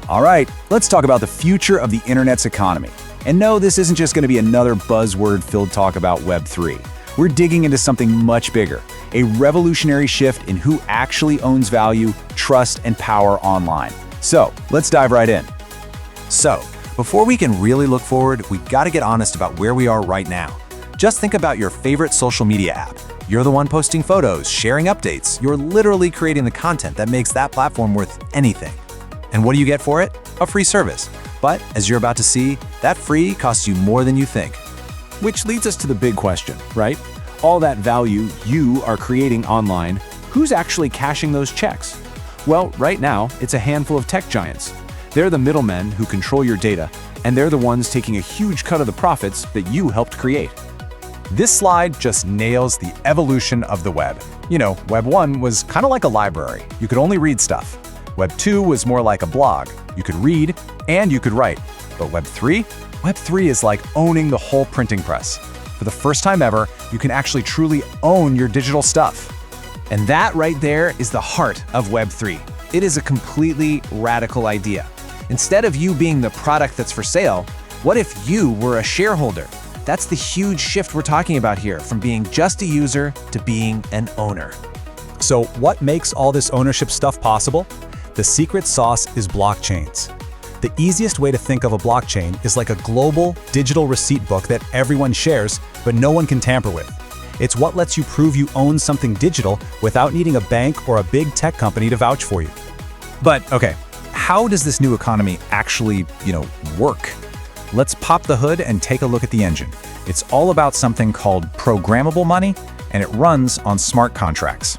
All right, let's talk about the future of the internet's economy. And no, this isn't just going to be another buzzword-filled talk about Web3. We're digging into something much bigger, a revolutionary shift in who actually owns value, trust, and power online. So, let's dive right in. So, before we can really look forward, we gotta get honest about where we are right now. Just think about your favorite social media app. You're the one posting photos, sharing updates. You're literally creating the content that makes that platform worth anything. And what do you get for it? A free service. But, as you're about to see, that free costs you more than you think. Which leads us to the big question, right? All that value you are creating online, who's actually cashing those checks? Well, right now, it's a handful of tech giants. They're the middlemen who control your data, and they're the ones taking a huge cut of the profits that you helped create. This slide just nails the evolution of the web. You know, Web 1 was kind of like a library. You could only read stuff. Web 2 was more like a blog. You could read and you could write. But Web 3? Web 3 is like owning the whole printing press. For the first time ever, you can actually truly own your digital stuff. And that right there is the heart of Web 3. It is a completely radical idea. Instead of you being the product that's for sale, what if you were a shareholder? That's the huge shift we're talking about here, from being just a user to being an owner. So what makes all this ownership stuff possible? The secret sauce is blockchains. The easiest way to think of a blockchain is like a global digital receipt book that everyone shares, but no one can tamper with. It's what lets you prove you own something digital without needing a bank or a big tech company to vouch for you. But okay, how does this new economy actually, work? Let's pop the hood and take a look at the engine. It's all about something called programmable money, and it runs on smart contracts.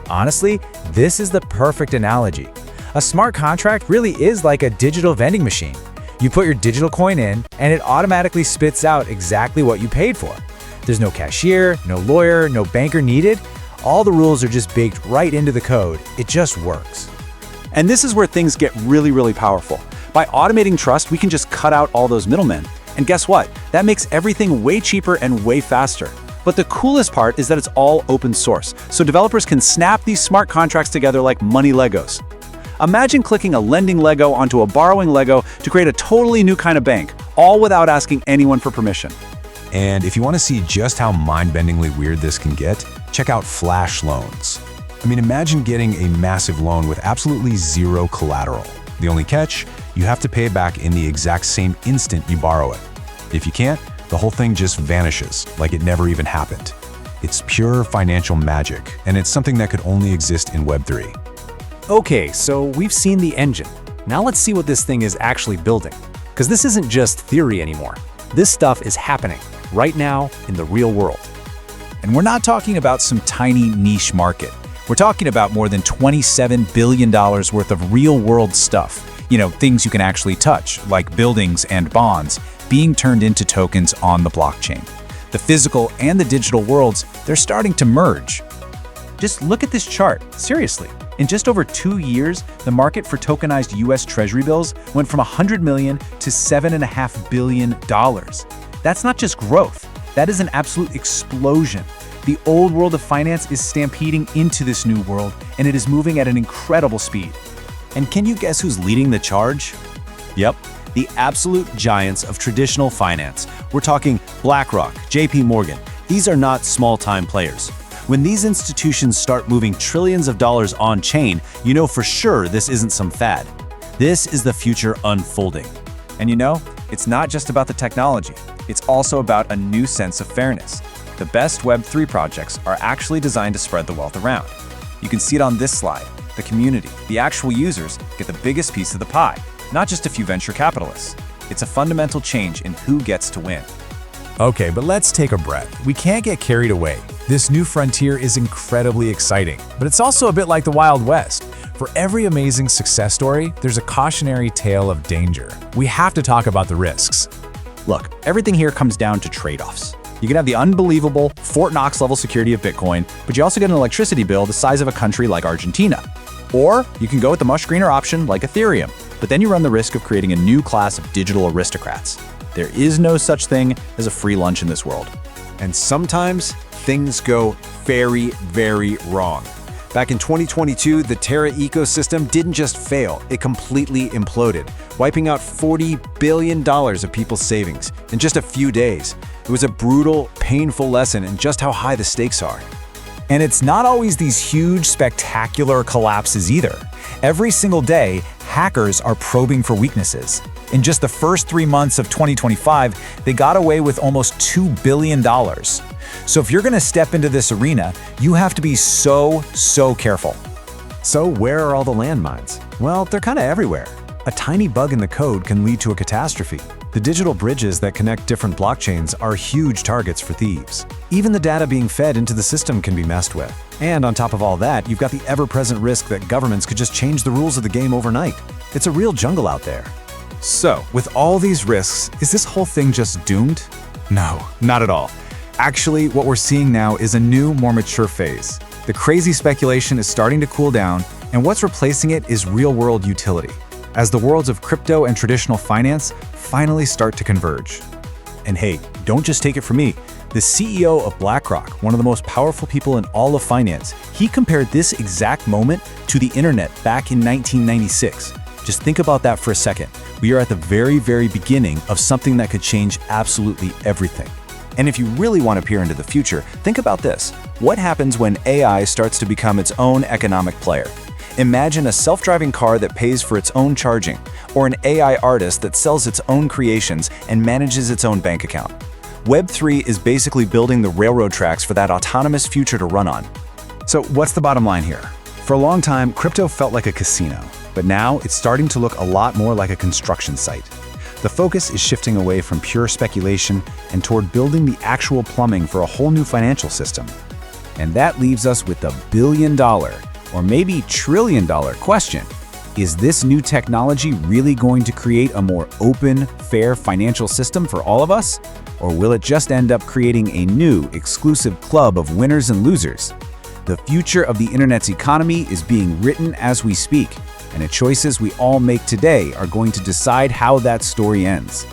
Honestly, this is the perfect analogy. A smart contract really is like a digital vending machine. You put your digital coin in, and it automatically spits out exactly what you paid for. There's no cashier, no lawyer, no banker needed. All the rules are just baked right into the code. It just works. And this is where things get really, really powerful. By automating trust, we can just cut out all those middlemen. And guess what? That makes everything way cheaper and way faster. But the coolest part is that it's all open source, so developers can snap these smart contracts together like money Legos. Imagine clicking a lending Lego onto a borrowing Lego to create a totally new kind of bank, all without asking anyone for permission. And if you want to see just how mind-bendingly weird this can get, check out flash loans. I mean, imagine getting a massive loan with absolutely zero collateral. The only catch? You have to pay it back in the exact same instant you borrow it. If you can't, the whole thing just vanishes, like it never even happened. It's pure financial magic, and it's something that could only exist in Web 3. Okay, so we've seen the engine. Now let's see what this thing is actually building. Because this isn't just theory anymore. This stuff is happening right now in the real world. And we're not talking about some tiny niche market. We're talking about more than $27 billion worth of real-world stuff. Things you can actually touch, like buildings and bonds, being turned into tokens on the blockchain. The physical and the digital worlds, they're starting to merge. Just look at this chart, seriously. In just over 2 years, the market for tokenized US Treasury bills went from $100 million to $7.5 billion. That's not just growth, that is an absolute explosion. The old world of finance is stampeding into this new world, and it is moving at an incredible speed. And can you guess who's leading the charge? Yep, the absolute giants of traditional finance. We're talking BlackRock, JP Morgan. These are not small-time players. When these institutions start moving trillions of dollars on-chain, you know for sure this isn't some fad. This is the future unfolding. And it's not just about the technology. It's also about a new sense of fairness. The best Web3 projects are actually designed to spread the wealth around. You can see it on this slide. The community, the actual users, get the biggest piece of the pie, not just a few venture capitalists. It's a fundamental change in who gets to win. Okay, but let's take a breath. We can't get carried away. This new frontier is incredibly exciting, but it's also a bit like the Wild West. For every amazing success story, there's a cautionary tale of danger. We have to talk about the risks. Look, everything here comes down to trade-offs. You can have the unbelievable Fort Knox level security of Bitcoin, but you also get an electricity bill the size of a country like Argentina. Or you can go with the much greener option like Ethereum, but then you run the risk of creating a new class of digital aristocrats. There is no such thing as a free lunch in this world. And sometimes things go very, very wrong. Back in 2022, the Terra ecosystem didn't just fail, it completely imploded, wiping out $40 billion of people's savings in just a few days. It was a brutal, painful lesson in just how high the stakes are. And it's not always these huge, spectacular collapses either. Every single day, hackers are probing for weaknesses. In just the first 3 months of 2025, they got away with almost $2 billion. So if you're going to step into this arena, you have to be so careful. So where are all the landmines? Well, they're kind of everywhere. A tiny bug in the code can lead to a catastrophe. The digital bridges that connect different blockchains are huge targets for thieves. Even the data being fed into the system can be messed with. And on top of all that, you've got the ever-present risk that governments could just change the rules of the game overnight. It's a real jungle out there. So, with all these risks, is this whole thing just doomed? No, not at all. Actually, what we're seeing now is a new, more mature phase. The crazy speculation is starting to cool down, and what's replacing it is real-world utility, as the worlds of crypto and traditional finance finally start to converge. And hey, don't just take it from me. The CEO of BlackRock, one of the most powerful people in all of finance, he compared this exact moment to the internet back in 1996. Just think about that for a second. We are at the very beginning of something that could change absolutely everything. And if you really want to peer into the future, think about this. What happens when AI starts to become its own economic player? Imagine a self-driving car that pays for its own charging, or an AI artist that sells its own creations and manages its own bank account. Web3 is basically building the railroad tracks for that autonomous future to run on. So what's the bottom line here? For a long time, crypto felt like a casino, but now it's starting to look a lot more like a construction site. The focus is shifting away from pure speculation and toward building the actual plumbing for a whole new financial system. And that leaves us with the billion-dollar, or maybe trillion-dollar question. Is this new technology really going to create a more open, fair financial system for all of us? Or will it just end up creating a new, exclusive club of winners and losers? The future of the internet's economy is being written as we speak, and the choices we all make today are going to decide how that story ends.